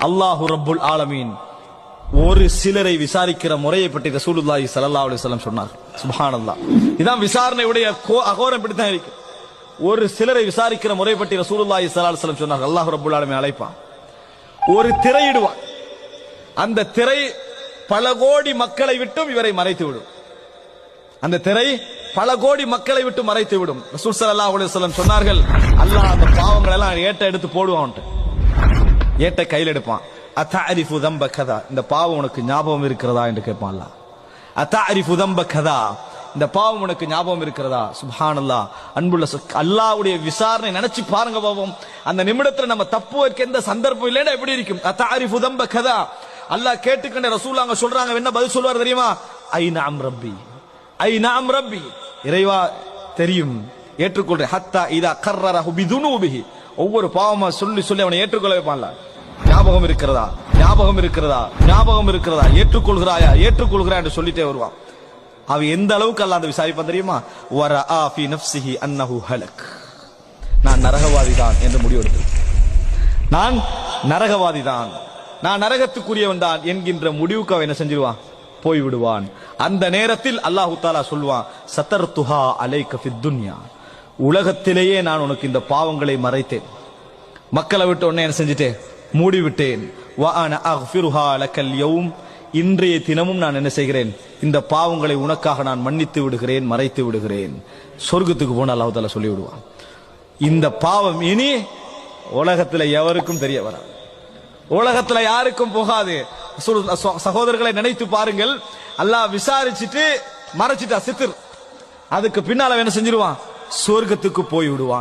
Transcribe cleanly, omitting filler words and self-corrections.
அல்லாஹு ரப்புல் ஆலமீன் ஒரு சிலரை விசாரிக்கிற முறையை பற்றி ரசூலுல்லாஹி ஸல்லல்லாஹு அலைஹி வஸல்லம் சொன்னார். சுப்ஹானல்லாஹ். இதான் விசாரணையுடைய அகோரம் இப்படித்தான் இருக்கு. ஒரு சிலரை விசாரிக்கிற முறை பற்றி ரசூலுல்லாஹி ஸல்லல்லாஹு அலைஹி வஸல்லம் சொன்னார். அல்லாஹ் ரப்புல் ஆலமீன் அழைப்பான், ஒரு திரையிடுவான். அந்த திரை பல கோடி மக்களை விட்டும் இவரை மறைத்து விடும். அந்த திரை பல கோடி மக்களை விட்டு மறைத்து விடும். ரசூல் ஸல்லல்லாஹு அலைஹி வஸல்லம் சொன்னார்கள், அல்லாஹ் அந்த பாவங்களை எல்லாம் ஏட்ட எடுத்து போடுவான். ஏட்ட கையில் எடுப்பான். அத்தஅரிஃபு தம்ப கதா, இந்த பாவம் உனக்கு ஞாபகம் இருக்கிறதா என்று கேட்பான் அல்லாஹ். அத்தஅரிஃபு தம்ப கதா, இந்த பாவம் உனக்கு ஞாபகம் இருக்கிறதா? சுப்ஹானல்லாஹ். அன்புள்ள அல்லாஹ்வுடைய விசாரணை நினைச்சு பாருங்க பாவம். அந்த நிமிடத்துல நம்ம தப்புவதற்கு எந்த சந்தர்ப்பம் இல்லைன்னா எப்படி இருக்கும்? அத்தஅரிஃபு தம்ப கதா, அல்லாஹ் கேட்டுக்கொண்ட ரசூல் அங்க சொல்றாங்க, என்ன பதில் சொல்வார் தெரியுமா? ஐ நஅம் ரப்பி, ஐ நஅம் ரப்பி, இறைவா தெரியும், ஏற்றுக்கொள்றேன். ஹத்தா இதா கர்ரரஹு பிதுனூபிஹி, ஒவ்வொரு பாவமா சொல்லி சொல்லி அவனை ஏற்றுக்கொள்ள வைப்பான்ல. ஞாபகம் இருக்கிறதா, ஞாபகம் இருக்கிறதா, ஞாபகம் இருக்கிறதா, ஏற்றுக்கொள்கிறாயா, ஏற்றுக்கொள்கிறாய் என்று சொல்லிட்டே வருவான். அவ எந்த அளவுக்கு அல்லாஹ் அந்த விசாரிப்பான் தெரியுமா? வரஆ ஃபீ நஃப்ஸிஹி அன்னஹு ஹலக், நான் நரகவாதி தான் என்று முடிவெடுத்து, நான் நரகவாதி தான், நான் நரகத்துக்குரியவன் தான் என்கின்ற முடிவுக்கு அவன் என்ன செஞ்சிருவான்? போய் விடுவான். அந்த நேரத்தில் அல்லாஹ் தஆலா சொல்வான், சதர்துஹா அலைக ஃபித் துன்யா, உலகத்திலேயே நான் உனக்கு இந்த பாவங்களை மறைத்தேன், மக்களை விட்டு உன்னை என்ன செஞ்சிட்டேன்? மூடிவிட்டேன். வ அன அக்ஃபிருஹா லக்கல் யௌம், இன்றைய தினமும் நான் என்ன செய்கிறேன்? இந்த பாவங்களை உனக்காக நான் மன்னித்து விடுகிறேன், மறைத்து விடுகிறேன். சொர்க்கத்துக்கு போன அல்லாஹ் தஆலா சொல்லி விடுவான். இந்த பாவம் இனி உலகத்துல எவருக்கும் தெரிய வராது, உலகத்துல யாருக்கும் போகாது. சகோதரர்களை நினைத்து பாருங்கள், அல்லாஹ் விசாரிச்சுட்டு மறைச்சிட்டா சித்திர், அதுக்கு பின்னால என்ன செஞ்சிருவான்? சொர்க்கத்துக்கு போய் விடுவான்.